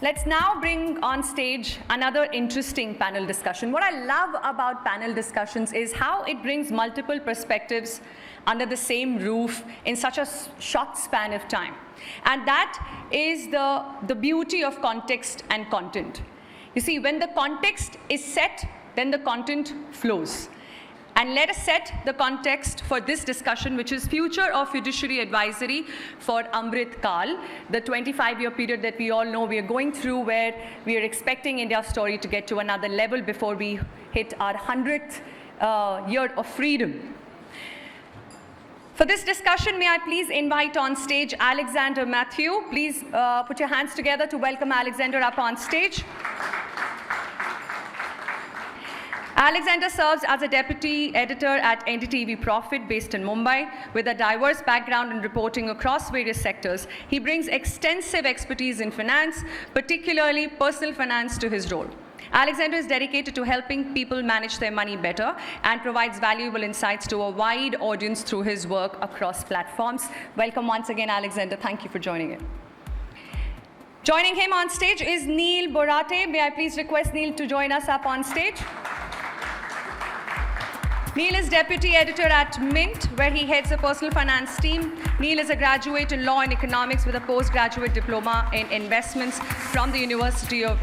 Let's now bring on stage another interesting panel discussion. What I love about panel discussions is how it brings multiple perspectives under the same roof in such a short span of time. And that is the beauty of context and content. You see, when the context is set, then the content flows. And let us set the context for this discussion, which is Future of Fiduciary Advisory for Amrit Khand, the 25-year period that we all know we are going through, where we are expecting India's story to get to another level before we hit our 100th year of freedom. For this discussion, may I please invite on stage Alexander Mathew. Please put your hands together to welcome Alexander up on stage. Alexander serves as a deputy editor at NDTV Profit based in Mumbai. With a diverse background in reporting across various sectors, he brings extensive expertise in finance, particularly personal finance, to his role. Alexander is dedicated to helping people manage their money better and provides valuable insights to a wide audience through his work across platforms. Welcome once again, Alexander. Thank you for joining in. Joining him on stage is Neil Borate. May I please request Neil to join us up on stage? Neil is deputy editor at Mint, where he heads a personal finance team. Neil is a graduate in law and economics with a postgraduate diploma in investments from the University of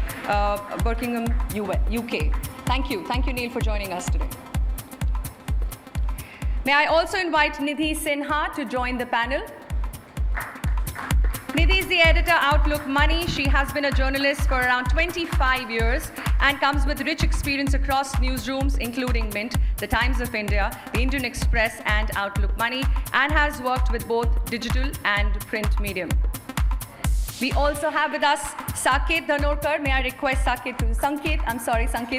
Birmingham, UK. Thank you, Neil, for joining us today. May I also invite Nidhi Sinha to join the panel. Nidhi is the editor Outlook Money. She has been a journalist for around 25 years and comes with rich experience across newsrooms, including Mint, The Times of India, The Indian Express, and Outlook Money, and has worked with both digital and print medium. We also have with us Sanket Dhanorkar. May I request Sanket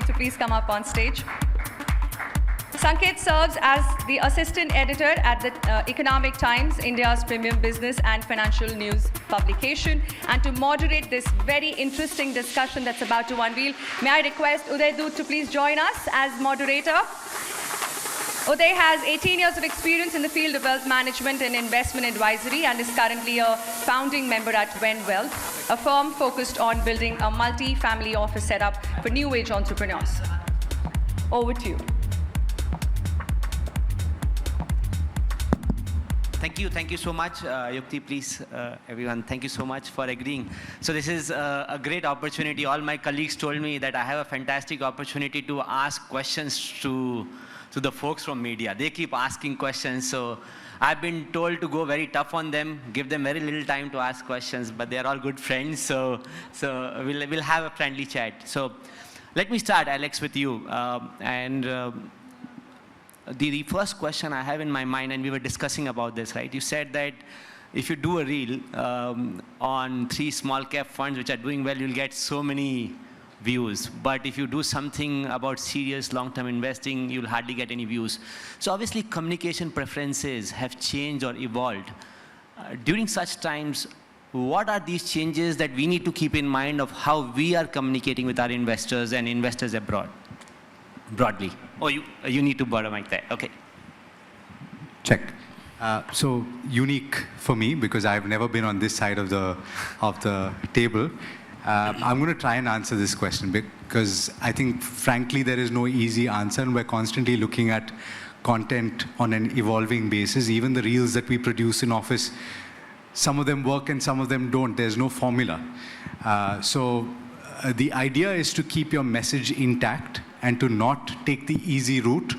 to please come up on stage. Sanket serves as the assistant editor at the Economic Times, India's premium business and financial news publication. And to moderate this very interesting discussion that's about to unveil, may I request Uday Dhoot to please join us as moderator. Uday has 18 years of experience in the field of wealth management and investment advisory and is currently a founding member at Venn, a firm focused on building a multi-family office setup for new age entrepreneurs. Over to you. Thank you so much, Yukti, please, everyone. Thank you so much for agreeing. So this is a great opportunity. All my colleagues told me that I have a fantastic opportunity to ask questions to the folks from media. They keep asking questions, so I've been told to go very tough on them, give them very little time to ask questions, but they're all good friends, so we'll have a friendly chat. So let me start, Alex, with you. The first question I have in my mind, and we were discussing about this, right? You said that if you do a reel on 3 small cap funds which are doing well, you'll get so many views. But if you do something about serious long-term investing, you'll hardly get any views. So obviously communication preferences have changed or evolved. During such times, what are these changes that we need to keep in mind of how we are communicating with our investors and investors abroad? Broadly. Oh, you need to borrow mic there. Okay. Check. So unique for me because I've never been on this side of the table. I'm going to try and answer this question because I think, frankly, there is no easy answer, and we're constantly looking at content on an evolving basis. Even the reels that we produce in office, some of them work and some of them don't. There's no formula. The idea is to keep your message intact and to not take the easy route.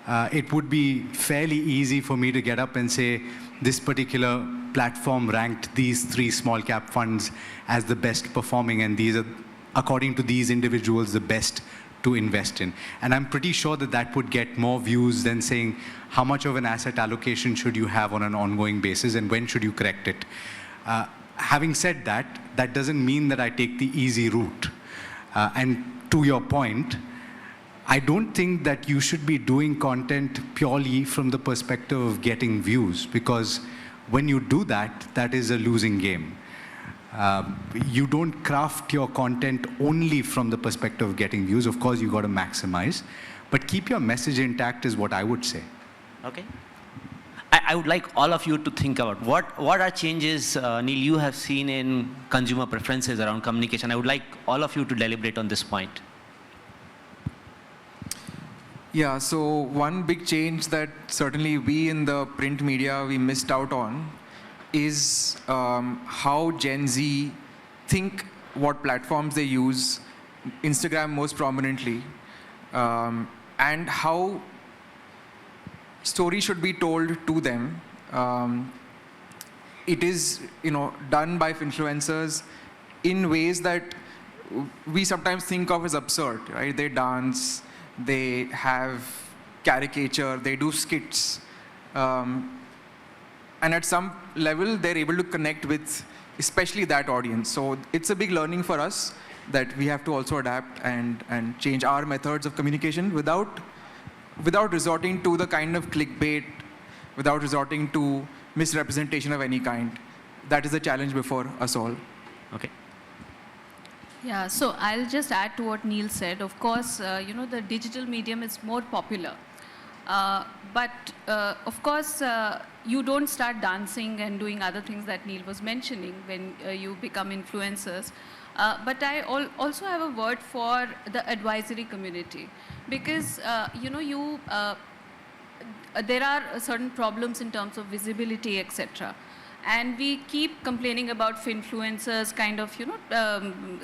It would be fairly easy for me to get up and say, this particular platform ranked these 3 small cap funds as the best performing, and these are, according to these individuals, the best to invest in. And I'm pretty sure that that would get more views than saying, how much of an asset allocation should you have on an ongoing basis and when should you correct it? Having said that, that doesn't mean that I take the easy route. And to your point, I don't think that you should be doing content purely from the perspective of getting views, because when you do that, that is a losing game. You don't craft your content only from the perspective of getting views. Of course, you got to maximize, but keep your message intact is what I would say. Okay. I would like all of you to think about what are changes, Neil, you have seen in consumer preferences around communication. I would like all of you to deliberate on this point. Yeah, so one big change that certainly we in the print media, we missed out on is how Gen Z think, what platforms they use, Instagram most prominently, and how story should be told to them. It is, done by influencers in ways that we sometimes think of as absurd, right? They dance, they have caricature, they do skits. And at some level, they're able to connect with especially that audience. So it's a big learning for us that we have to also adapt and change our methods of communication without resorting to the kind of clickbait, without resorting to misrepresentation of any kind. That is the challenge before us all. Okay. Yeah, so I'll just add to what Neil said. Of course, the digital medium is more popular. But of course, you don't start dancing and doing other things that Neil was mentioning when you become influencers. But I also have a word for the advisory community, because there are certain problems in terms of visibility, etc. And we keep complaining about influencers kind of,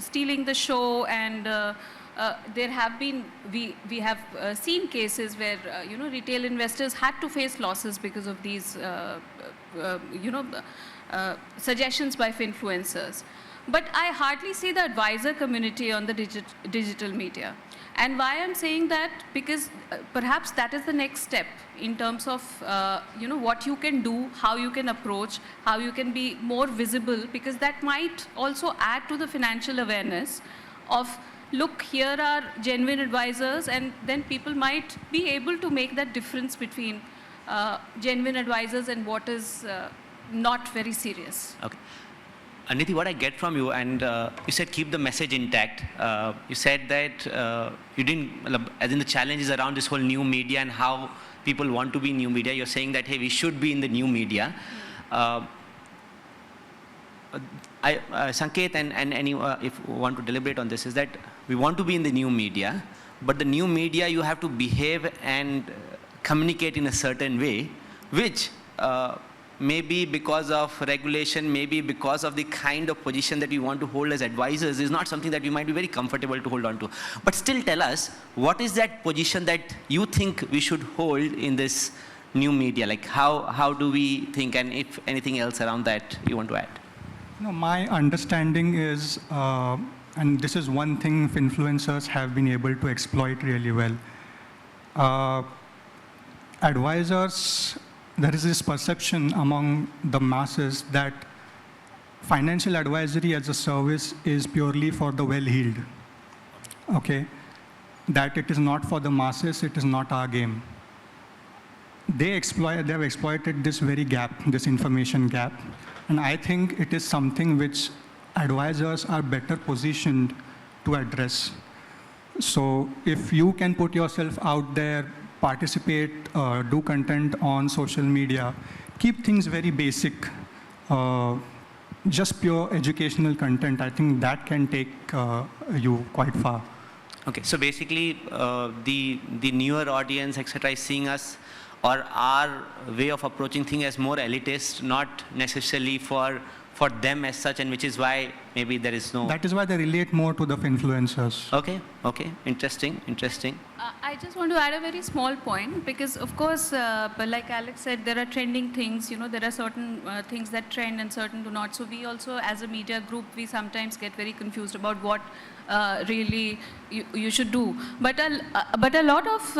stealing the show, and there have been, we have seen cases where, retail investors had to face losses because of these, suggestions by influencers. But I hardly see the advisor community on the digital media. And why I'm saying that, because perhaps that is the next step in terms of, what you can do, how you can approach, how you can be more visible, because that might also add to the financial awareness of, look, here are genuine advisors, and then people might be able to make that difference between genuine advisors and what is not very serious. Okay. Nidhi, what I get from you, and you said keep the message intact. You said that you didn't, as in the challenges around this whole new media and how people want to be new media, you're saying that, hey, we should be in the new media. Sanket and any, if you want to deliberate on this, is that we want to be in the new media, but the new media, you have to behave and communicate in a certain way, which maybe because of regulation, maybe because of the kind of position that we want to hold as advisors, is not something that we might be very comfortable to hold on to. But still tell us, what is that position that you think we should hold in this new media? Like how do we think, and if anything else around that you want to add? My understanding is, and this is one thing influencers have been able to exploit really well. Advisors, there is this perception among the masses that financial advisory as a service is purely for the well-heeled. Okay? That it is not for the masses, it is not our game. They have exploited this very gap, this information gap. And I think it is something which advisors are better positioned to address. So if you can put yourself out there, participate, do content on social media, keep things very basic, just pure educational content, I think that can take you quite far. Okay, so basically the newer audience, etc., is seeing us, or our way of approaching things as more elitist, not necessarily for them as such, and which is why maybe there is no... That is why they relate more to the influencers. Okay, interesting. I just want to add a very small point, because of course, like Alex said, there are trending things, there are certain things that trend and certain do not. So we also, as a media group, we sometimes get very confused about what really you should do. But a lot of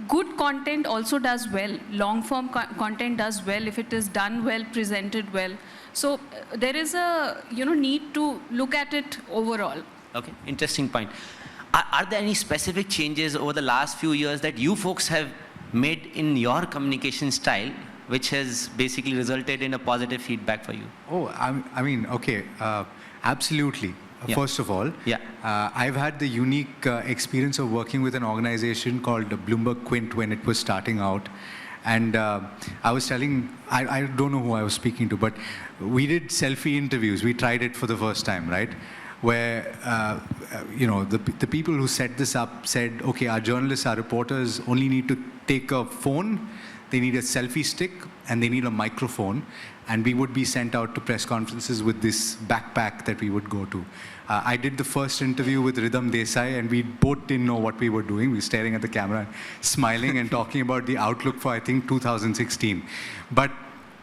good content also does well. Long form content does well if it is done well, presented well. So there is a need to look at it overall. Okay, interesting point. Are there any specific changes over the last few years that you folks have made in your communication style, which has basically resulted in a positive feedback for you? Oh, I mean, okay, absolutely. Yeah. First of all, yeah. I've had the unique experience of working with an organization called Bloomberg Quint when it was starting out. And I was telling, I don't know who I was speaking to, but we did selfie interviews. We tried it for the first time, right? Where, the people who set this up said, okay, our journalists, our reporters only need to take a phone, they need a selfie stick, and they need a microphone, and we would be sent out to press conferences with this backpack that we would go to. I did the first interview with Ridham Desai, and we both didn't know what we were doing. We were staring at the camera, smiling and talking about the outlook for, I think, 2016. But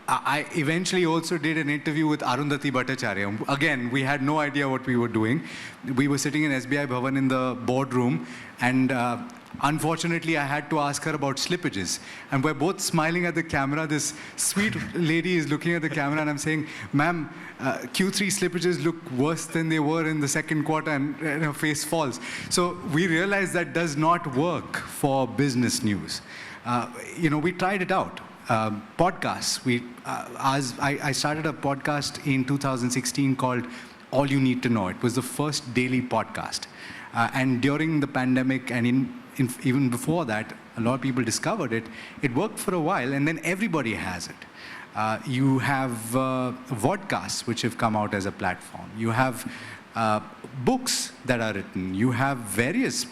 I eventually also did an interview with Arundhati Bhattacharya. Again, we had no idea what we were doing. We were sitting in SBI Bhavan in the boardroom, and unfortunately, I had to ask her about slippages. And we're both smiling at the camera. This sweet lady is looking at the camera, and I'm saying, ma'am, Q3 slippages look worse than they were in the second quarter, and her face falls. So we realized that does not work for business news. We tried it out. Podcasts. I started a podcast in 2016 called All You Need to Know. It was the first daily podcast. And during the pandemic and even before that, a lot of people discovered it. It worked for a while, and then everybody has it. You have vodcasts, which have come out as a platform. You have books that are written. You have various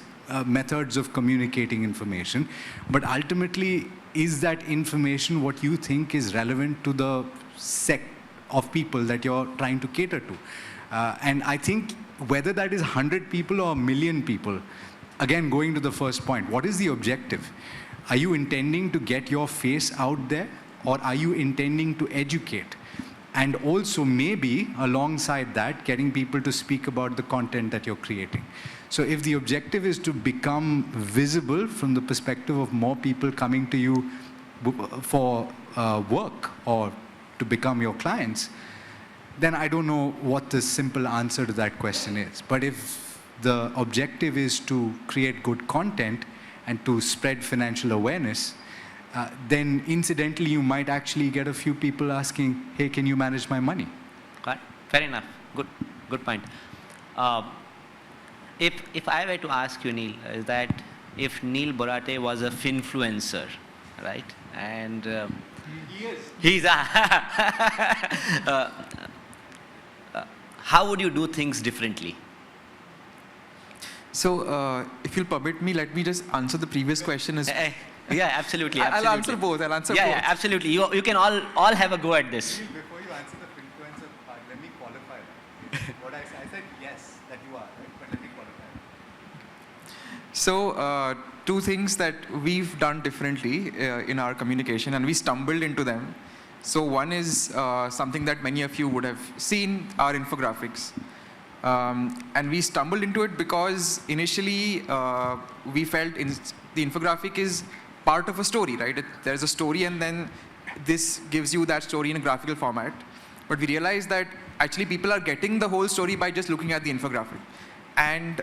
methods of communicating information. But ultimately, is that information what you think is relevant to the set of people that you're trying to cater to? And I think whether that is 100 people or 1 million people, again, going to the first point, what is the objective? Are you intending to get your face out there, or are you intending to educate? And also maybe alongside that, getting people to speak about the content that you're creating. So if the objective is to become visible from the perspective of more people coming to you for work or to become your clients, then I don't know what the simple answer to that question is. But if the objective is to create good content and to spread financial awareness, then incidentally you might actually get a few people asking, hey, can you manage my money? Got it. Fair enough. Good point. If I were to ask you, Neil, is that if Neil Borate was a finfluencer, right? And he is. He's a how would you do things differently? So, if you'll permit me, let me just answer the previous question as Yeah, absolutely. I'll answer both. I'll answer both. Yeah, absolutely. You can all have a go at this. Before you answer the influencer part, let me qualify that. What I said yes, that you are, right? But let me qualify that. So, two things that we've done differently in our communication, and we stumbled into them. So one is something that many of you would have seen, our infographics. And we stumbled into it because initially we felt the infographic is part of a story, right? There's a story, and then this gives you that story in a graphical format. But we realized that actually people are getting the whole story by just looking at the infographic. And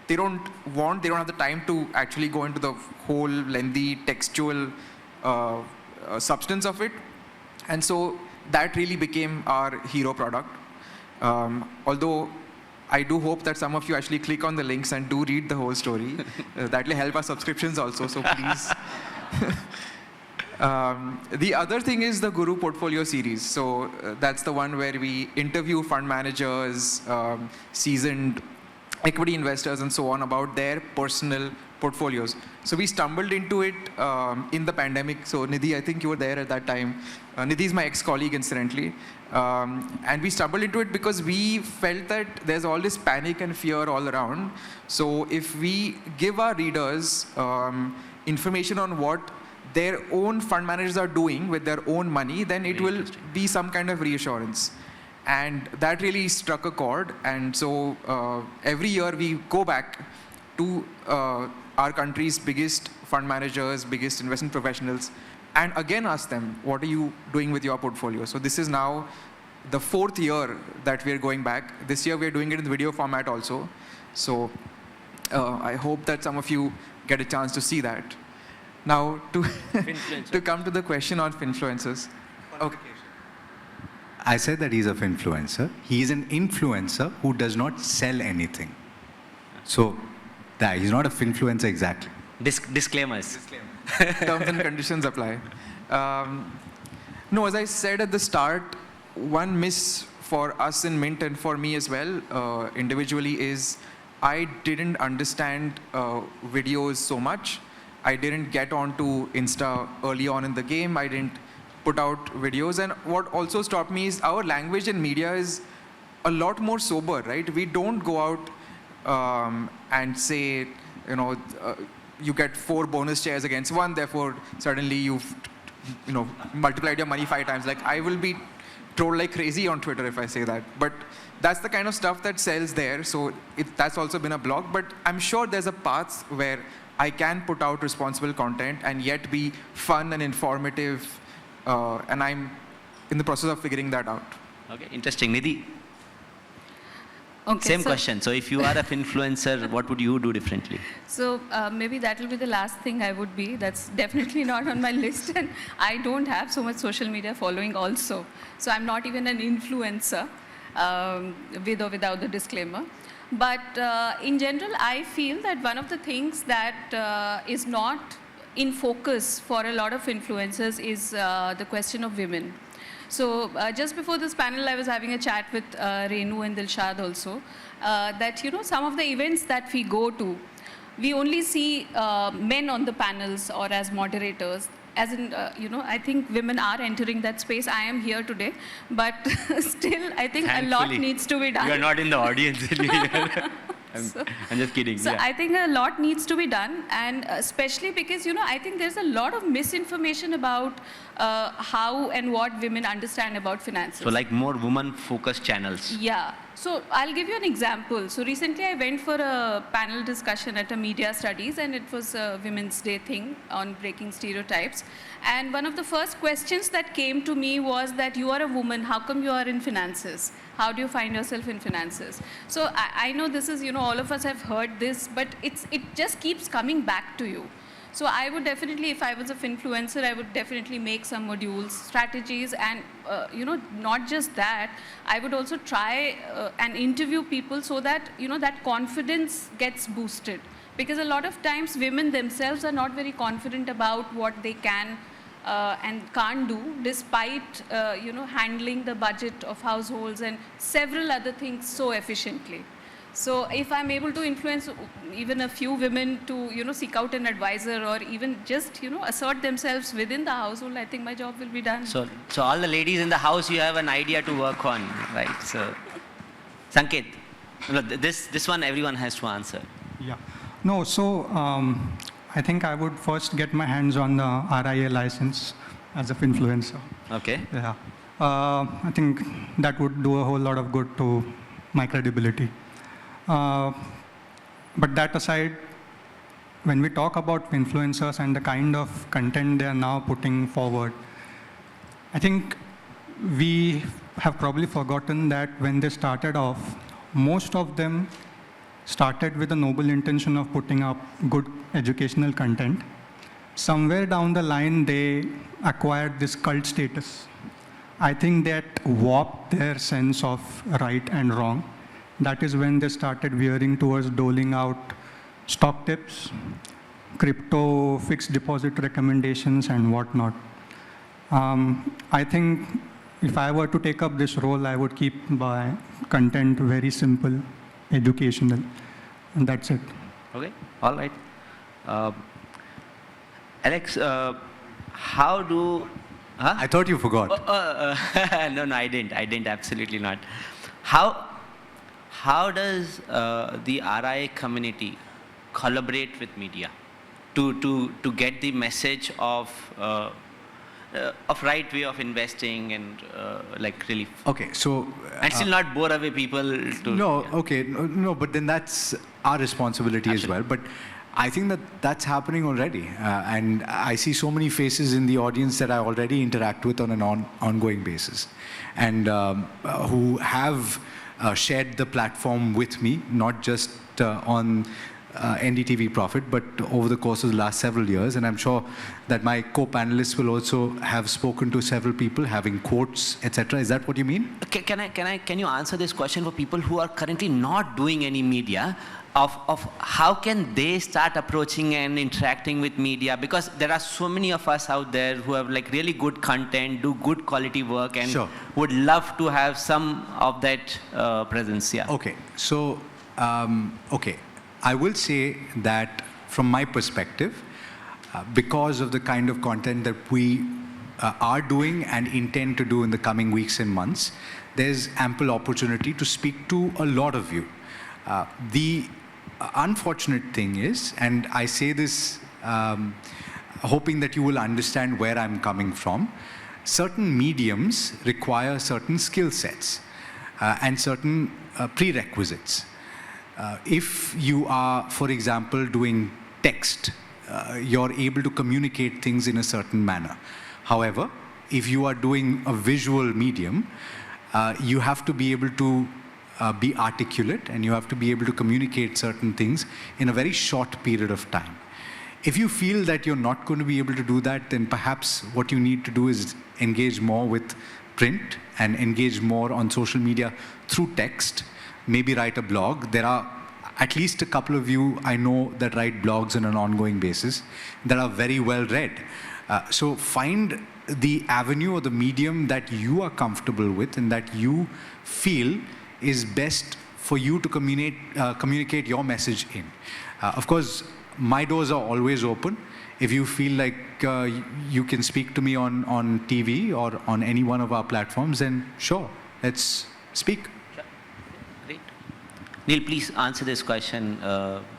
they don't have the time to actually go into the whole lengthy textual substance of it. And so that really became our hero product. Although I do hope that some of you actually click on the links and do read the whole story. That will help our subscriptions also, so please. The other thing is the Guru Portfolio series. So that's the one where we interview fund managers, seasoned equity investors and so on about their personal portfolios. So we stumbled into it in the pandemic. So Nidhi, I think you were there at that time. Nidhi is my ex-colleague, incidentally. And we stumbled into it because we felt that there's all this panic and fear all around. So if we give our readers information on what their own fund managers are doing with their own money, then it will be some kind of reassurance. And that really struck a chord. And so every year we go back to our country's biggest fund managers, biggest investment professionals, and again ask them, what are you doing with your portfolio? So this is now the 4th year that we're going back. This year we're doing it in the video format also. So I hope that some of you get a chance to see that. Now, to come to the question on influencers. Okay. I said that he's a finfluencer. He is an influencer who does not sell anything. So, he's not a finfluencer exactly. Disclaimers. Terms and conditions apply. No, as I said at the start, one miss for us in Mint and for me as well, individually, is I didn't understand videos so much. I didn't get onto Insta early on in the game. I didn't put out videos. And what also stopped me is our language in media is a lot more sober, right? We don't go out and say, you get 4 bonus shares against 1, therefore suddenly you've multiplied your money 5 times. Like, I will be trolled like crazy on Twitter if I say that. But that's the kind of stuff that sells there. So that's also been a blog. But I'm sure there's a path where I can put out responsible content and yet be fun and informative. And I'm in the process of figuring that out. Okay, interesting. Nidhi? Okay, Same question. So if you are an influencer, what would you do differently? So maybe that will be the last thing I would be. That's definitely not on my list. And I don't have so much social media following also. So I'm not even an influencer, with or without the disclaimer. But in general, I feel that one of the things that is not in focus for a lot of influencers is the question of women. So just before this panel, I was having a chat with Renu and Dilshad also, that, some of the events that we go to, we only see men on the panels or as moderators. As in, I think women are entering that space. I am here today, but still, I think Thankfully, a lot needs to be done. You are not in the audience. I'm just kidding. So I think a lot needs to be done, and especially because, I think there's a lot of misinformation about how and what women understand about finances. So like more woman-focused channels. Yeah. So I'll give you an example. So recently I went for a panel discussion at a media studies, and it was a Women's Day thing on breaking stereotypes. And one of the first questions that came to me was that you are a woman, how come you are in finances? How do you find yourself in finances? So I know this is, all of us have heard this, but it just keeps coming back to you. So I would definitely, if I was an influencer, I would definitely make some modules, strategies, and, not just that, I would also try and interview people so that, that confidence gets boosted. Because a lot of times women themselves are not very confident about what they can and can't do, despite, handling the budget of households and several other things so efficiently. So if I'm able to influence even a few women to, seek out an advisor or even just, assert themselves within the household, I think my job will be done. So all the ladies in the house, you have an idea to work on, right? So, Sanket, this one everyone has to answer. Yeah. No, so I think I would first get my hands on the RIA license as an influencer. Okay. Yeah. I think that would do a whole lot of good to my credibility. But that aside, when we talk about influencers and the kind of content they are now putting forward, I think we have probably forgotten that when they started off, most of them started with a noble intention of putting up good educational content. Somewhere down the line, they acquired this cult status. I think that warped their sense of right and wrong. That is when they started veering towards doling out stock tips, crypto fixed deposit recommendations, and whatnot. I think if I were to take up this role, I would keep my content very simple, educational, and that's it. Okay, all right. Alex, how do... Huh? I thought you forgot. No, I didn't, absolutely not. How does the RIA community collaborate with media to get the message of right way of investing and really... Okay, so... and still not bore away people to... No, yeah. okay, no, but then that's our responsibility Absolutely. as well. But I think that's happening already. And I see so many faces in the audience that I already interact with on an ongoing basis. And who have shared the platform with me, not just on NDTV profit, but over the course of the last several years. And I'm sure that my co-panelists will also have spoken to several people having quotes, etc. Is that what you mean? Can you answer this question for people who are currently not doing any media? Of how can they start approaching and interacting with media, because there are so many of us out there who have like really good content, do good quality work, and Sure. would love to have some of that presence. Yeah. Okay, so okay, I will say that from my perspective, because of the kind of content that we are doing and intend to do in the coming weeks and months, there's ample opportunity to speak to a lot of you. The unfortunate thing is, and I say this hoping that you will understand where I'm coming from, certain mediums require certain skill sets and certain prerequisites. If you are, for example, doing text, you're able to communicate things in a certain manner. However, if you are doing a visual medium, you have to be able to be articulate, and you have to be able to communicate certain things in a very short period of time. If you feel that you're not going to be able to do that, then perhaps what you need to do is engage more with print and engage more on social media through text, maybe write a blog. There are at least a couple of you I know that write blogs on an ongoing basis that are very well read. So find the avenue or the medium that you are comfortable with and that you feel is best for you to communicate your message in. Of course, my doors are always open. If you feel like you can speak to me on TV or on any one of our platforms, then sure, let's speak. Great. Neil, please answer this question.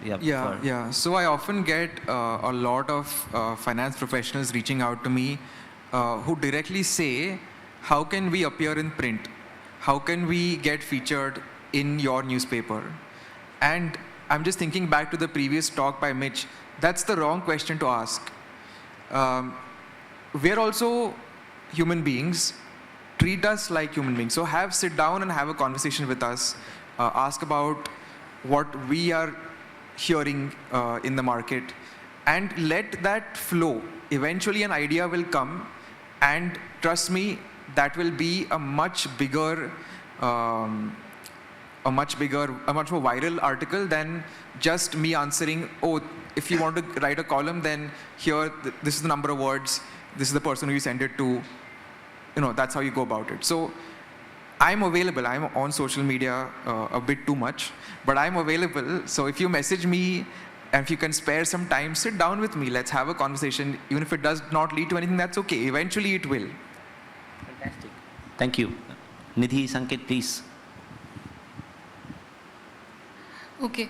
Yeah. So I often get a lot of finance professionals reaching out to me who directly say, how can we appear in print? How can we get featured in your newspaper? And I'm just thinking back to the previous talk by Mitch. That's the wrong question to ask. We're also human beings. Treat us like human beings. So sit down and have a conversation with us. Ask about what we are hearing in the market, and let that flow. Eventually an idea will come, and trust me, that will be a much more viral article than just me answering, oh, if you want to write a column, then here, this is the number of words, this is the person who you send it to, that's how you go about it. So I'm available. I'm on social media a bit too much, but I'm available. So if you message me, and if you can spare some time, sit down with me. Let's have a conversation. Even if it does not lead to anything, that's okay. Eventually it will. Fantastic. Thank you. Nidhi, Sanket, please. Okay.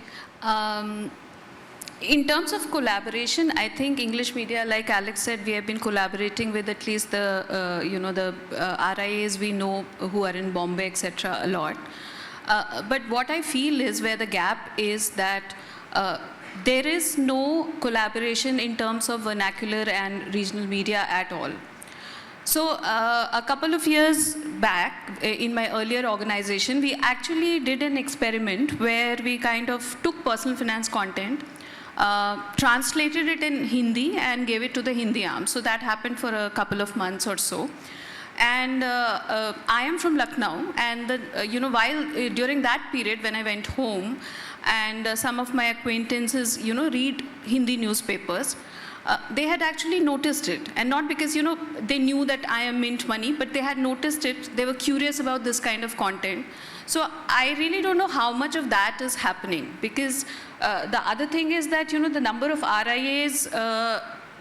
In terms of collaboration, I think English media, like Alex said, we have been collaborating with at least the RIAs we know who are in Bombay, etc. a lot. But what I feel is where the gap is that there is no collaboration in terms of vernacular and regional media at all. So a couple of years back, in my earlier organization, we actually did an experiment where we kind of took personal finance content, translated it in Hindi and gave it to the Hindi arm. So that happened for a couple of months or so. And I am from Lucknow, and while during that period when I went home, and some of my acquaintances, read Hindi newspapers, they had actually noticed it, and not because they knew that I am mint money, but they had noticed it. They were curious about this kind of content. So I really don't know how much of that is happening, because the other thing is that the number of RIAs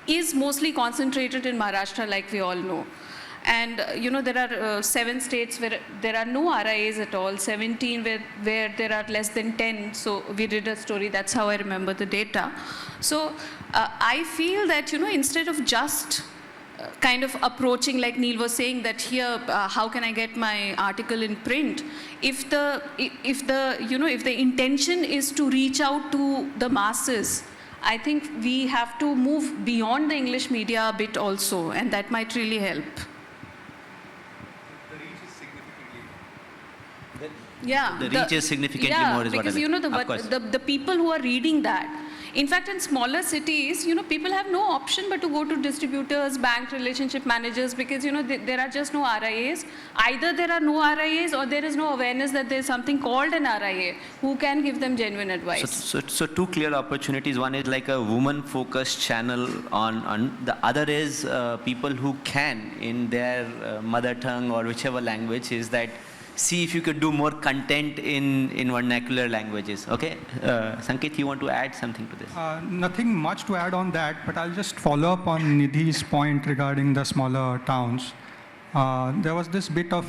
is mostly concentrated in Maharashtra, like we all know. And there are 7 states where there are no RIAs at all, 17 where there are less than 10. So we did a story, that's how I remember the data. So I feel that instead of just kind of approaching, like Neil was saying, that here how can I get my article in print, if the intention is to reach out to the masses, I think we have to move beyond the English media a bit also, and that might really help. Yeah. The reach is significantly more is what I because, mean. Of course. the people who are reading that, in fact, in smaller cities, people have no option but to go to distributors, bank relationship managers, because, there are just no RIAs. Either there are no RIAs or there is no awareness that there's something called an RIA who can give them genuine advice. So two clear opportunities. One is like a woman-focused channel on. The other is people who can, in their mother tongue or whichever language, is that see if you could do more content in vernacular languages. Okay, Sanket, you want to add something to this? Nothing much to add on that, but I'll just follow up on Nidhi's point regarding the smaller towns. There was this bit of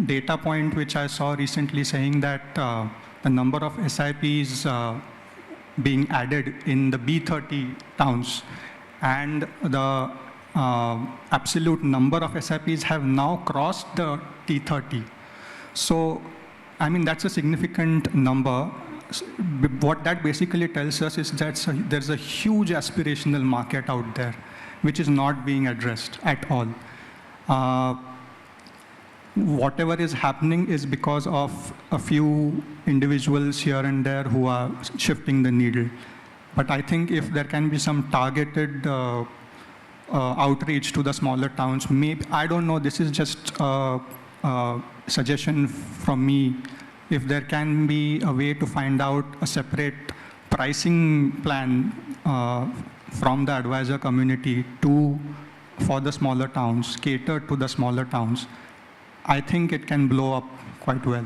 data point which I saw recently saying that the number of SIPs being added in the B30 towns and the absolute number of SIPs have now crossed the T30. So, I mean, that's a significant number. What that basically tells us is that there's a huge aspirational market out there, which is not being addressed at all. Whatever is happening is because of a few individuals here and there who are shifting the needle. But I think if there can be some targeted outreach to the smaller towns, maybe, I don't know, this is just suggestion from me, if there can be a way to find out a separate pricing plan from the advisor community for the smaller towns, cater to the smaller towns, I think it can blow up quite well.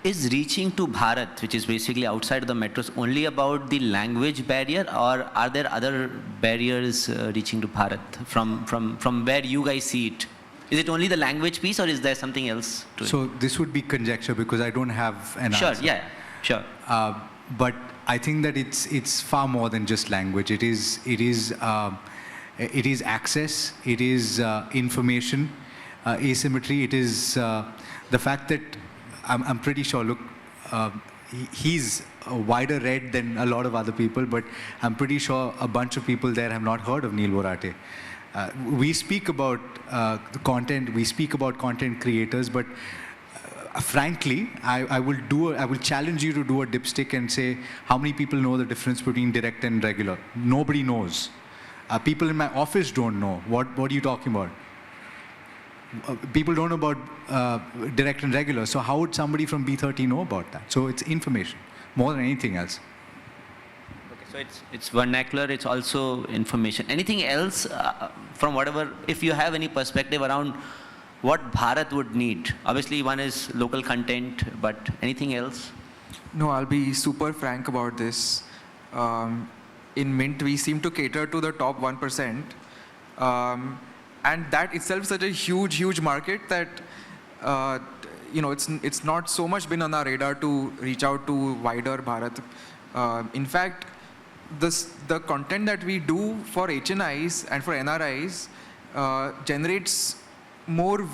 Is reaching to Bharat, which is basically outside of the metros, only about the language barrier, or are there other barriers reaching to Bharat from where you guys see it? Is it only the language piece, or is there something else to it? So this would be conjecture because I don't have an answer. Sure. But I think that it's far more than just language. It is access. It is information, asymmetry. It is the fact that I'm pretty sure. Look, he's a wider read than a lot of other people, but I'm pretty sure a bunch of people there have not heard of Neil Borate. We speak about the content, we speak about content creators, but frankly, I will challenge you to do a dipstick and say, how many people know the difference between direct and regular? Nobody knows. People in my office don't know. What are you talking about? People don't know about direct and regular. So how would somebody from B30 know about that? So it's information, more than anything else. So it's vernacular, it's also information. Anything else from whatever, if you have any perspective around what Bharat would need? Obviously, one is local content, but anything else? No, I'll be super frank about this. In Mint, we seem to cater to the top 1%. And that itself is such a huge market that, it's not so much been on our radar to reach out to wider Bharat. In fact, the content that we do for HNIs and for NRIs generates more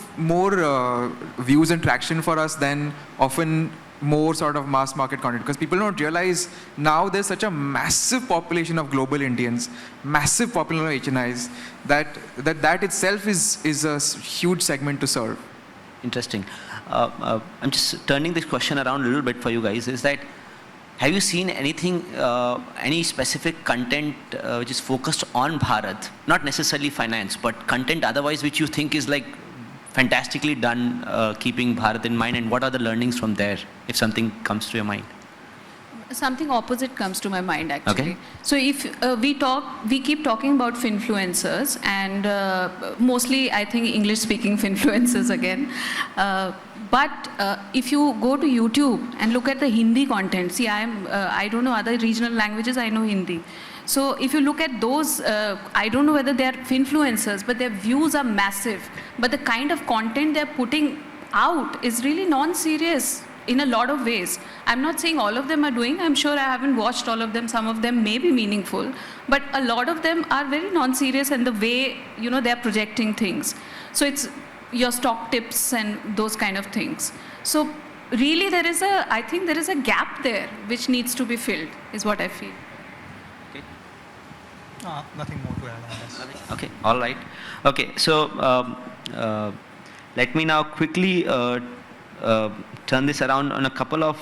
views and traction for us than often more sort of mass market content, because people don't realize now there's such a massive population of global Indians, massive population of HNIs, that itself is a huge segment to serve. Interesting. I'm just turning this question around a little bit for you guys, is that have you seen anything, any specific content which is focused on Bharat, not necessarily finance, but content otherwise which you think is like fantastically done, keeping Bharat in mind, and what are the learnings from there, if something comes to your mind? Something opposite comes to my mind, actually. Okay. So if we keep talking about finfluencers, and mostly I think English-speaking finfluencers again. But if you go to YouTube and look at the Hindi content, see, I don't know other regional languages, I know Hindi. So if you look at those, I don't know whether they're influencers, but their views are massive. But the kind of content they're putting out is really non-serious in a lot of ways. I'm not saying all of them are doing, I'm sure I haven't watched all of them, some of them may be meaningful, but a lot of them are very non-serious in the way, they're projecting things. So it's your stock tips and those kind of things. So really I think there is a gap there which needs to be filled, is what I feel. Okay. Nothing more to add on this. Okay, all right. Okay, so let me now quickly turn this around on a couple of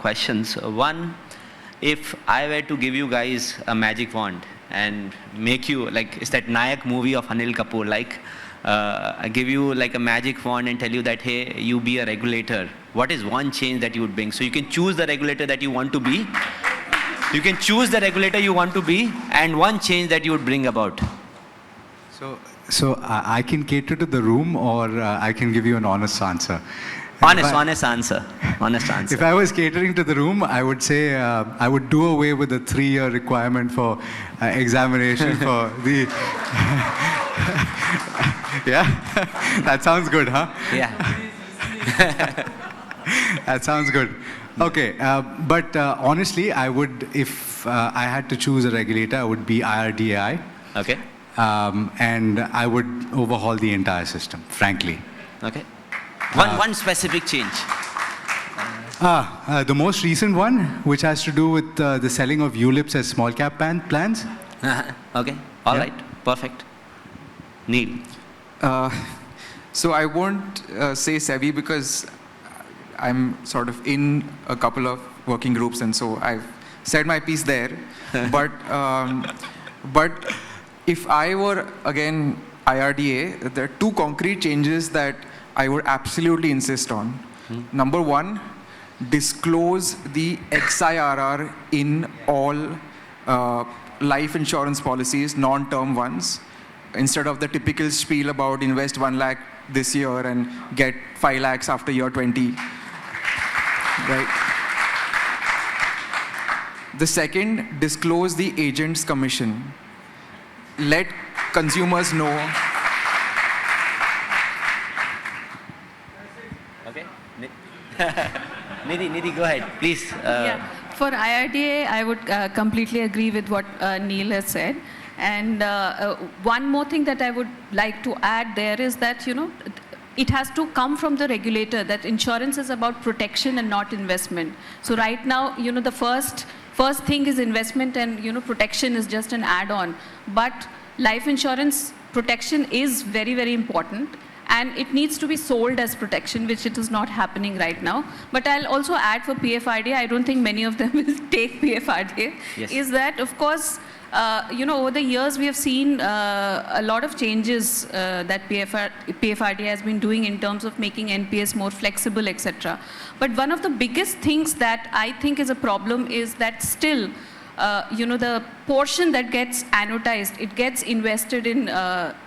questions. One, if I were to give you guys a magic wand and make you, like, it's that Nayak movie of Anil Kapoor, like, I give you like a magic wand and tell you that, hey, you be a regulator. What is one change that you would bring? So you can choose the regulator that you want to be. You can choose the regulator you want to be, and one change that you would bring about. So I can cater to the room, or I can give you an honest answer. Honest answer. Honest answer. If I was catering to the room, I would say I would do away with the 3-year requirement for examination for the... Yeah? That sounds good, huh? Yeah. That sounds good. Okay, but honestly, I would, if I had to choose a regulator, I would be IRDAI. Okay. And I would overhaul the entire system, frankly. Okay. One specific change. The most recent one, which has to do with the selling of ULIPs as small cap plans. Okay. All right. Perfect. Neil. So I won't say SEBI because I'm sort of in a couple of working groups, and so I've said my piece there. But if I were, again, IRDA, there are 2 concrete changes that I would absolutely insist on. Number 1, disclose the XIRR in all life insurance policies, non-term ones, instead of the typical spiel about invest 1 lakh this year and get 5 lakhs after year 20. Right. The second, disclose the agent's commission. Let consumers know. Okay. Nidhi, go ahead, please. Yeah. For IRDA, I would completely agree with what Neil has said. And one more thing that I would like to add there is that, it has to come from the regulator, that insurance is about protection and not investment. So right now, the first thing is investment, and, protection is just an add-on. But life insurance protection is very, very important. And it needs to be sold as protection, which it is not happening right now. But I'll also add for PFRDA, I don't think many of them will take PFRDA, yes. Is that, of course, over the years, we have seen a lot of changes that PFRDA has been doing in terms of making NPS more flexible, etc. But one of the biggest things that I think is a problem is that still, the portion that gets annuitized, it gets invested in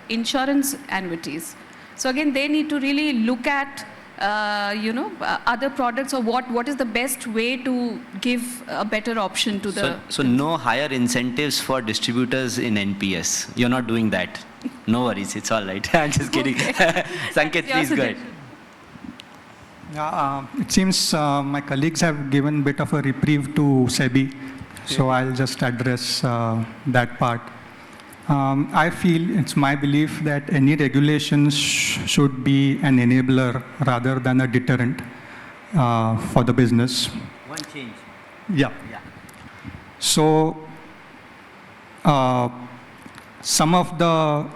insurance annuities. So again, they need to really look at other products, or what is the best way to give a better option to the... So no higher incentives for distributors in NPS. You're not doing that. No worries, it's all right. I'm just kidding. Okay. Sanket, please go ahead. It seems my colleagues have given a bit of a reprieve to SEBI, so I'll just address that part. I feel, it's my belief that any regulations should be an enabler rather than a deterrent for the business. One change. Yeah. So, some of the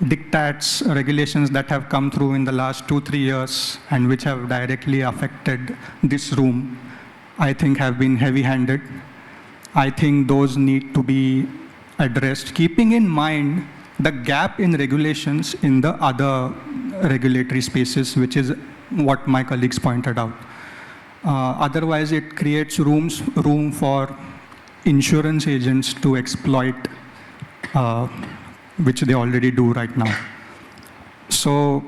diktats, regulations that have come through in the last 2-3 years and which have directly affected this room, I think have been heavy-handed. I think those need to be addressed, keeping in mind the gap in regulations in the other regulatory spaces, which is what my colleagues pointed out. Otherwise, it creates room for insurance agents to exploit, which they already do right now. So,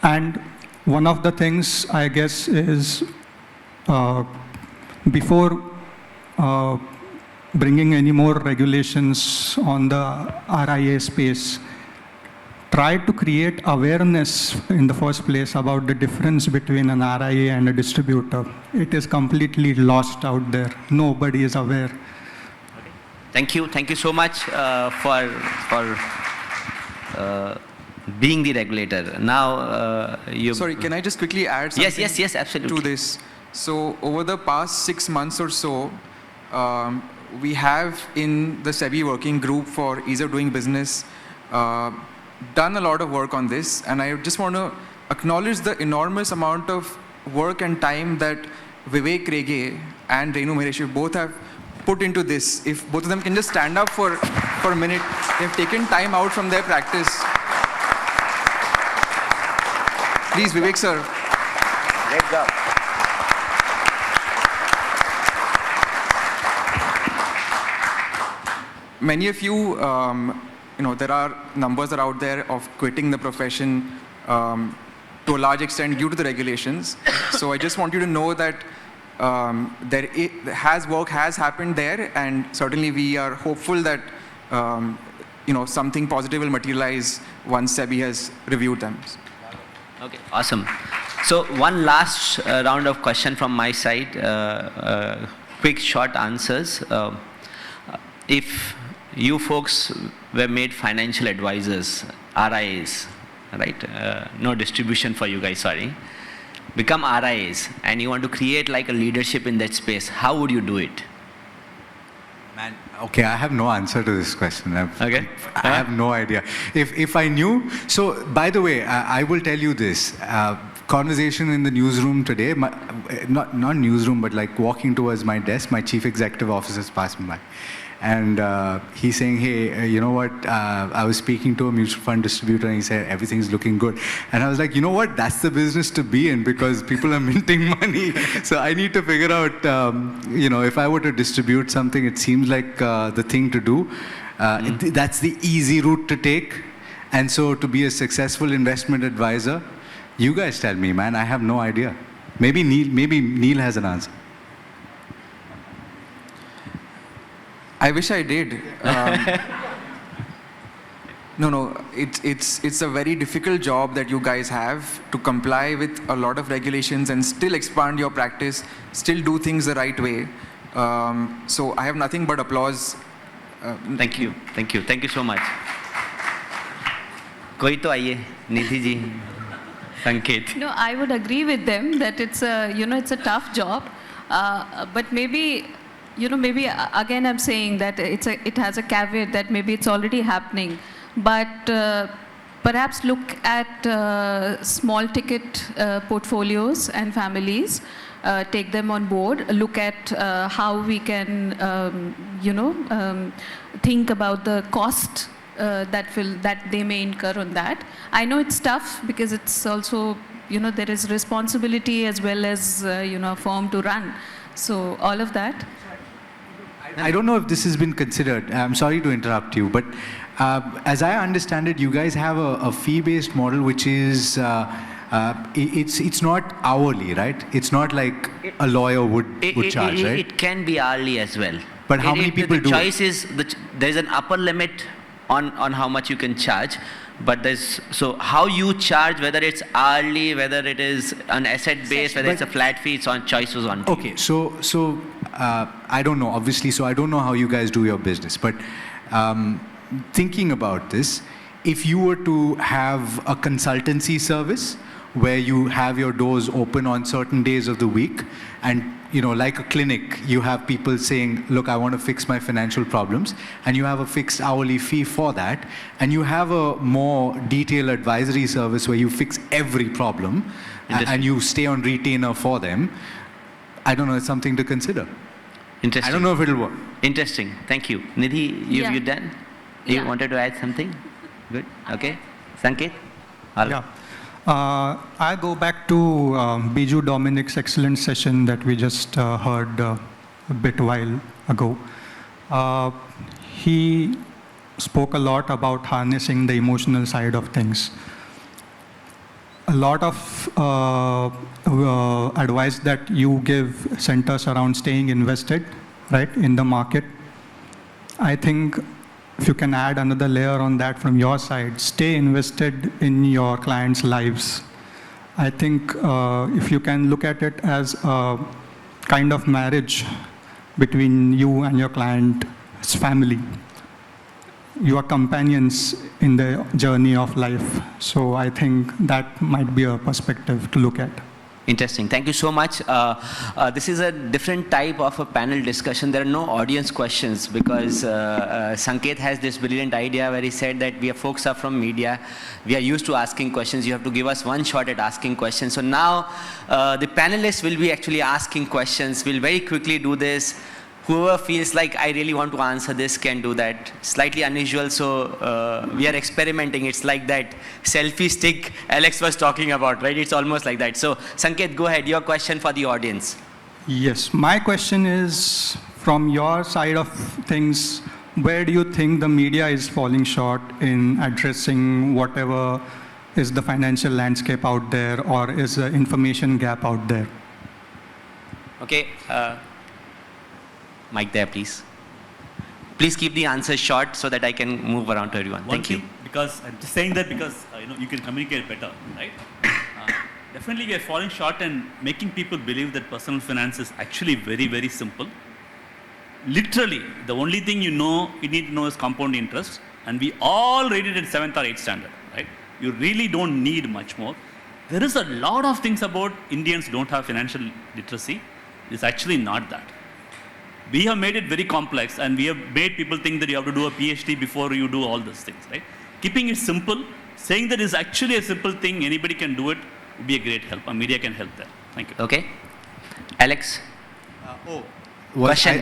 and one of the things, I guess, is before bringing any more regulations on the RIA space, try to create awareness in the first place about the difference between an RIA and a distributor. It is completely lost out there. Nobody is aware. Thank you so much for being the regulator. Now, Sorry, can I just quickly add something? Yes, absolutely. To this. So over the past 6 months or so, we have in the SEBI working group for ease of doing business done a lot of work on this, and I just want to acknowledge the enormous amount of work and time that Vivek Rege and Renu Mahesh both have put into this. If both of them can just stand up for a minute, they've taken time out from their practice. Please, Vivek sir. Great job. Many of you, there are numbers that are out there of quitting the profession to a large extent due to the regulations. So I just want you to know that work has happened there, and certainly we are hopeful that something positive will materialize once SEBI has reviewed them. Okay, awesome. So one last round of question from my side, quick short answers. If you folks were made financial advisors, RIAs, right? No distribution for you guys, sorry. Become RIAs and you want to create like a leadership in that space, how would you do it? Man, okay, I have no answer to this question. Okay. I have no idea. If I knew, so by the way, I will tell you this. Conversation in the newsroom today, not newsroom, but like walking towards my desk, my chief executive officer's passed me by. And he's saying, hey, you know what, I was speaking to a mutual fund distributor and he said, everything's looking good. And I was like, you know what, that's the business to be in because people are minting money. So I need to figure out, if I were to distribute something, it seems like the thing to do. That's the easy route to take. And so to be a successful investment advisor, you guys tell me, man, I have no idea. Maybe Neil has an answer. I wish I did. No, it's a very difficult job that you guys have to comply with a lot of regulations and still expand your practice, still do things the right way. So I have nothing but applause. Thank you so much. कोई तो आइए, निधि जी, संकेत. No, I would agree with them that it's a tough job, but maybe again I'm saying that it has a caveat that maybe it's already happening, but perhaps look at small ticket portfolios and families, take them on board, look at how we can think about the cost that they may incur on that. I know it's tough because it's also there is responsibility as well as a firm to run, so all of that. I don't know if this has been considered. I'm sorry to interrupt you, but as I understand it, you guys have a fee-based model, which is it's not hourly, right? It's not like a lawyer would charge, right? It can be hourly as well. But how many people do? The choice is there's an upper limit on how much you can charge, but so how you charge, whether it's hourly, whether it is an asset based, whether it's a flat fee, it's on choices on. Okay, so I don't know, obviously, so I don't know how you guys do your business, but thinking about this, if you were to have a consultancy service where you have your doors open on certain days of the week, and like a clinic, you have people saying, look, I want to fix my financial problems, and you have a fixed hourly fee for that, and you have a more detailed advisory service where you fix every problem, and you stay on retainer for them. I don't know, it's something to consider. Interesting. I don't know if it'll work. Interesting. Thank you. Nidhi, you done? You wanted to add something? Good. Okay. Sanket? Yeah. I go back to Biju Dominic's excellent session that we just heard a bit while ago. He spoke a lot about harnessing the emotional side of things. A lot of advice that you give centers around staying invested, right, in the market. I think if you can add another layer on that from your side, stay invested in your clients' lives. I think if you can look at it as a kind of marriage between you and your client's family. You are companions in the journey of life. So I think that might be a perspective to look at. Interesting. Thank you so much. This is a different type of a panel discussion. There are no audience questions because Sanket has this brilliant idea where he said that folks are from media. We are used to asking questions. You have to give us one shot at asking questions. So now the panelists will be actually asking questions. We'll very quickly do this. Whoever feels like I really want to answer this can do that. Slightly unusual, so we are experimenting. It's like that selfie stick Alex was talking about, right? It's almost like that. So Sanket, go ahead. Your question for the audience. Yes, my question is from your side of things, where do you think the media is falling short in addressing whatever is the financial landscape out there or is the information gap out there? Okay. Mic there, please. Please keep the answers short so that I can move around to everyone. Thank you. Because I'm just saying that because you can communicate better, right? Definitely, we are falling short and making people believe that personal finance is actually very, very simple. Literally, the only thing you need to know is compound interest, and we all read it in 7th or 8th standard, right? You really don't need much more. There is a lot of things about Indians don't have financial literacy. It's actually not that. We have made it very complex, and we have made people think that you have to do a PhD before you do all these things, right? Keeping it simple, saying that it's actually a simple thing, anybody can do it, would be a great help. Media can help there. Thank you. Okay. Alex? Question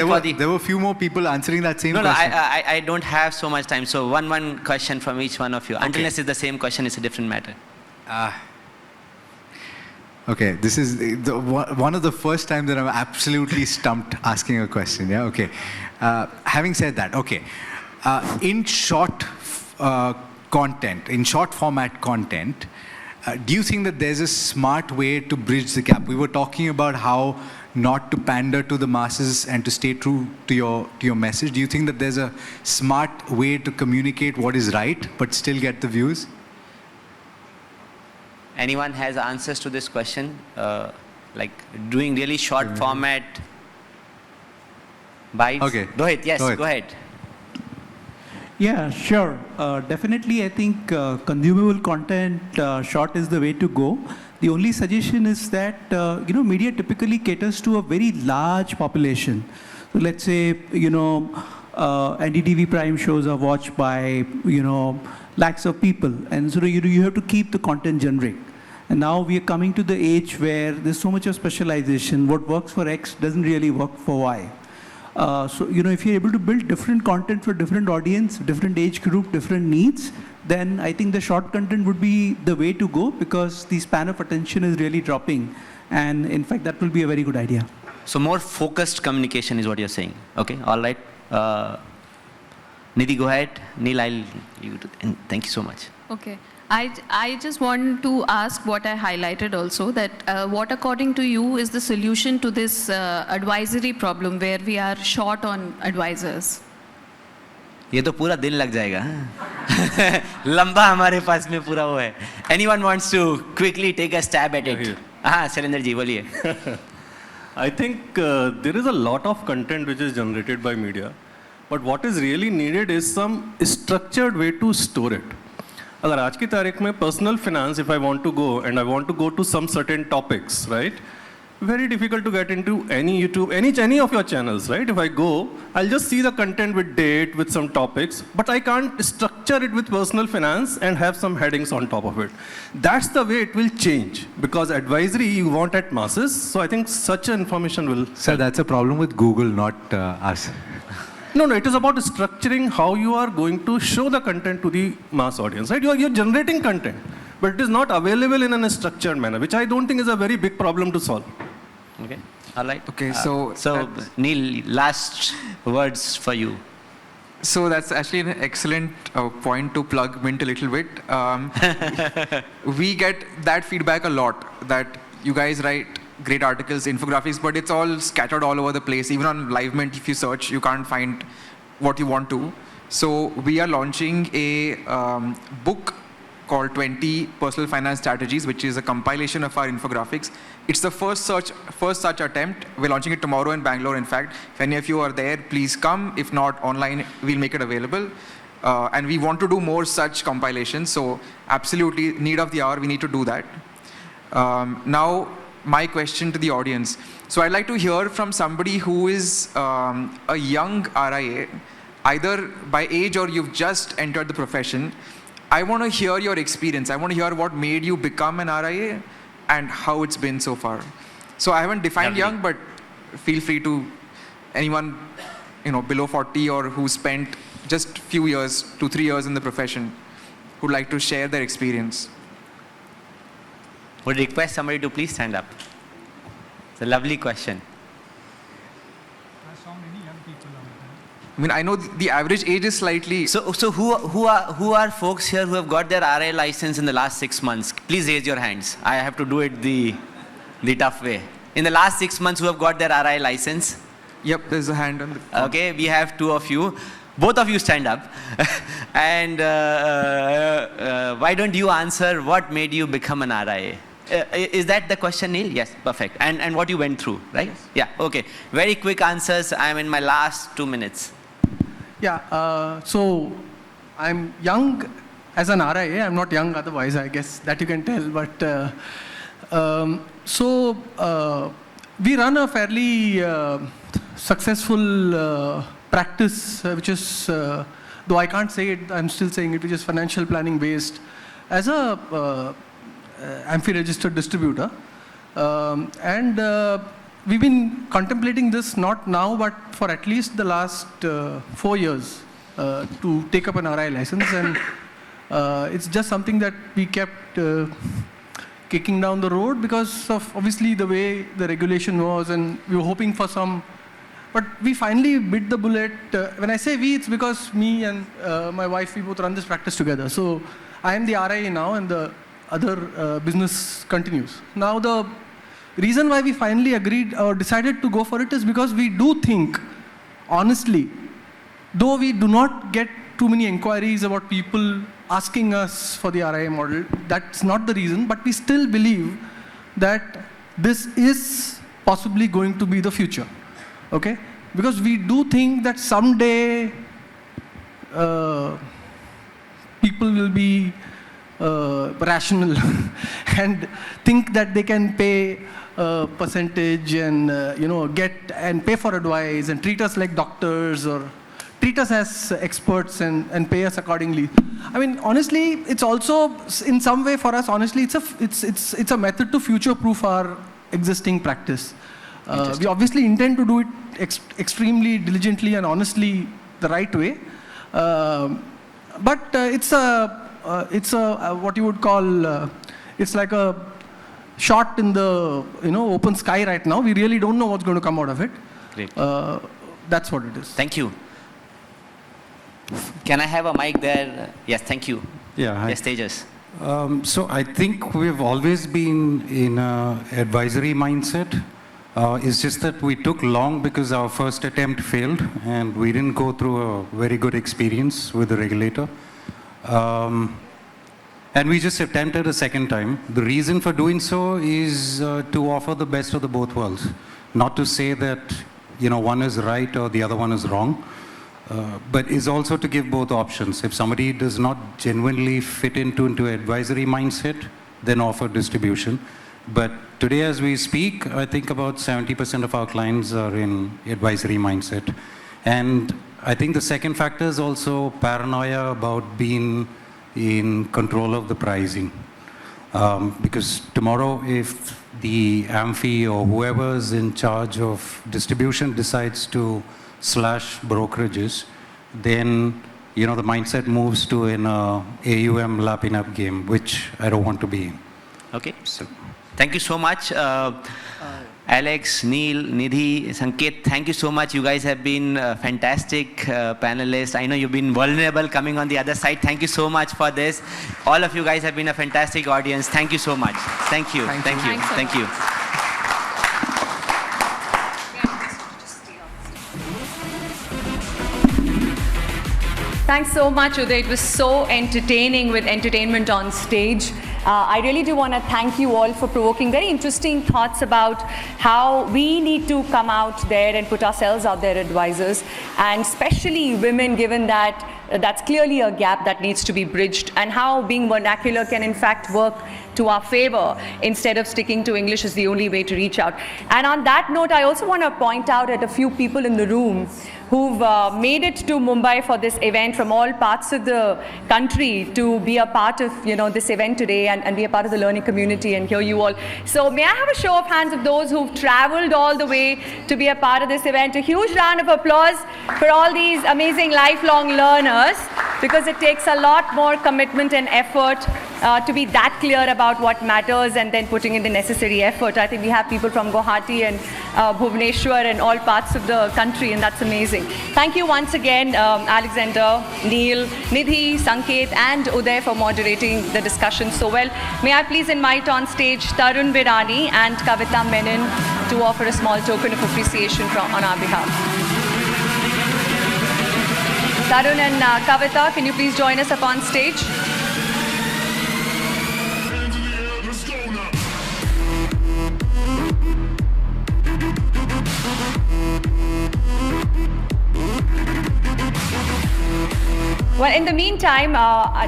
for the... There were a few more people answering that same question. question. No, I don't have so much time. So one question from each one of you. Okay. Unless it's the same question, it's a different matter. Okay, this is one of the first times that I'm absolutely stumped asking a question. Yeah, okay. Having said that, okay. In short content, in short format content, do you think that there's a smart way to bridge the gap? We were talking about how not to pander to the masses and to stay true to your message. Do you think that there's a smart way to communicate what is right but still get the views? Anyone has answers to this question? Like doing really short format bites? Okay. Rohit, yes, go ahead. Yeah, sure. Definitely, I think consumable content short is the way to go. The only suggestion is that, media typically caters to a very large population. So let's say, NDTV Prime shows are watched by, lakhs of people. And so you have to keep the content generic. And now we are coming to the age where there's so much of specialization. What works for X doesn't really work for Y. So, if you're able to build different content for different audience, different age group, different needs, then I think the short content would be the way to go because the span of attention is really dropping. And in fact, that will be a very good idea. So more focused communication is what you're saying. Okay, all right. Nidhi, go ahead. Neil, I'll leave you to, and thank you so much. Okay. I just want to ask what I highlighted also, that what according to you is the solution to this advisory problem where we are short on advisors? ये तो पूरा दिन लग जाएगा लंबा हमारे पास में पूरा वो है. Anyone wants to quickly take a stab at it? हाँ, शैलेंद्र जी बोलिए. I think there is a lot of content which is generated by media, but what is really needed is some structured way to store it. अगर आज की तारीख में personal finance, if I want to go and I want to go to some certain topics, right? Very difficult to get into any YouTube, any of your channels, right? If I go, I'll just see the content with date, with some topics, but I can't structure it with personal finance and have some headings on top of it. That's the way it will change, because advisory you want at masses, so I think such information will... Sir, that's a problem with Google, not us. No, it is about structuring how you are going to show the content to the mass audience, right? You're generating content, but it is not available in a structured manner, which I don't think is a very big problem to solve. Okay, all right. Okay, so Neil, last words for you. So that's actually an excellent point to plug Mint a little bit. We get that feedback a lot, that you guys write great articles, infographics, but it's all scattered all over the place. Even on Live Mint, if you search, you can't find what you want to. So we are launching a book called 20 Personal Finance Strategies, which is a compilation of our infographics. It's the first such attempt. We're launching it tomorrow in Bangalore, in fact. If any of you are there, please come. If not, online, we'll make it available. And we want to do more such compilations. So absolutely, need of the hour, we need to do that. Now, my question to the audience. So I'd like to hear from somebody who is a young RIA, either by age or you've just entered the profession. I want to hear your experience. I want to hear what made you become an RIA and how it's been so far. So I haven't defined young, but feel free to anyone below 40 or who spent just few years, 2-3 years in the profession, who'd like to share their experience. Would request somebody to please stand up. It's a lovely question. I saw many young people out there. I mean, I know the average age is slightly... So who are folks here who have got their RIA license in the last 6 months? Please raise your hands. I have to do it the tough way. In the last 6 months, who have got their RIA license? Yep, there's a hand on the... Okay, we have 2 of you. Both of you stand up. And why don't you answer what made you become an RIA? Is that the question, Neil? Yes, perfect. And what you went through, right? Yes. Yeah, okay. Very quick answers. I'm in my last 2 minutes. Yeah, so I'm young as an RIA. I'm not young otherwise, I guess, that you can tell. But we run a fairly successful practice, which is, though I can't say it, I'm still saying it, which is financial planning based as a AMFI-registered distributor. We've been contemplating this not now, but for at least the last 4 years to take up an RI license. And it's just something that we kept kicking down the road because of obviously the way the regulation was, and we were hoping for some. But we finally bit the bullet. When I say we, it's because me and my wife, we both run this practice together. So I am the RIA now, and the other business continues. Now, the reason why we finally agreed or decided to go for it is because we do think, honestly, though we do not get too many inquiries about people asking us for the RIA model, that's not the reason, but we still believe that this is possibly going to be the future. Okay? Because we do think that someday people will be rational and think that they can pay a percentage and get and pay for advice and treat us like doctors or treat us as experts and pay us accordingly. I mean, honestly, it's also in some way for us. Honestly, it's a method to future-proof our existing practice. We obviously intend to do it extremely diligently and honestly the right way, but it's a what you would call it's like a shot in the open sky right now. We really don't know what's going to come out of it. Great. That's what it is. Thank you. Can I have a mic there? Yes, thank you. Yeah. Hi. Yes, Tejas. So I think we've always been in an advisory mindset. It's just that we took long because our first attempt failed and we didn't go through a very good experience with the regulator. And we just attempted a second time. The reason for doing so is to offer the best of the both worlds. Not to say that one is right or the other one is wrong, but is also to give both options. If somebody does not genuinely fit into advisory mindset, then offer distribution. But today as we speak, I think about 70% of our clients are in advisory mindset. And I think the second factor is also paranoia about being in control of the pricing. Because tomorrow, if the AMFI or whoever is in charge of distribution decides to slash brokerages, then the mindset moves to an AUM lapping up game, which I don't want to be in. Okay, so thank you so much. Alex, Neil, Nidhi, Sanket, thank you so much. You guys have been fantastic panelists. I know you've been vulnerable coming on the other side. Thank you so much for this. All of you guys have been a fantastic audience. Thank you so much. Thank you. Thank you. Thank you. Thanks so much, Uday. It was so entertaining with entertainment on stage. I really do want to thank you all for provoking very interesting thoughts about how we need to come out there and put ourselves out there, advisors, and especially women, given that that's clearly a gap that needs to be bridged, and how being vernacular can in fact work to our favor instead of sticking to English as the only way to reach out. And on that note, I also want to point out at a few people in the room who've made it to Mumbai for this event from all parts of the country to be a part of this event today and be a part of the learning community and hear you all. So may I have a show of hands of those who've traveled all the way to be a part of this event? A huge round of applause for all these amazing lifelong learners, because it takes a lot more commitment and effort to be that clear about what matters and then putting in the necessary effort. I think we have people from Guwahati and Bhubaneswar and all parts of the country, and that's amazing. Thank you once again, Alexander, Neil, Nidhi, Sanket, and Uday for moderating the discussion so well. May I please invite on stage Tarun Virani and Kavita Menon to offer a small token of appreciation on our behalf. Tarun and Kavita, can you please join us up on stage? Well, in the meantime,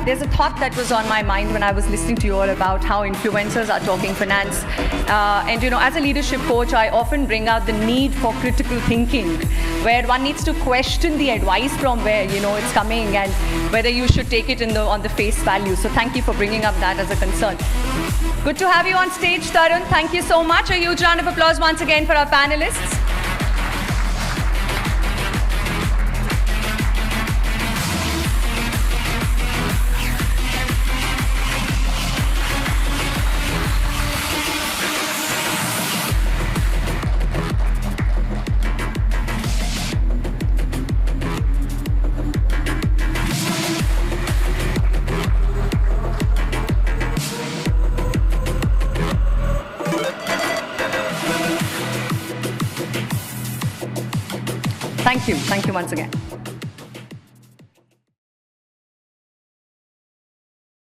there's a thought that was on my mind when I was listening to you all about how influencers are talking finance. And as a leadership coach, I often bring out the need for critical thinking, where one needs to question the advice from where it's coming and whether you should take it on the face value. So thank you for bringing up that as a concern. Good to have you on stage, Tarun. Thank you so much. A huge round of applause once again for our panelists. Thank you once again.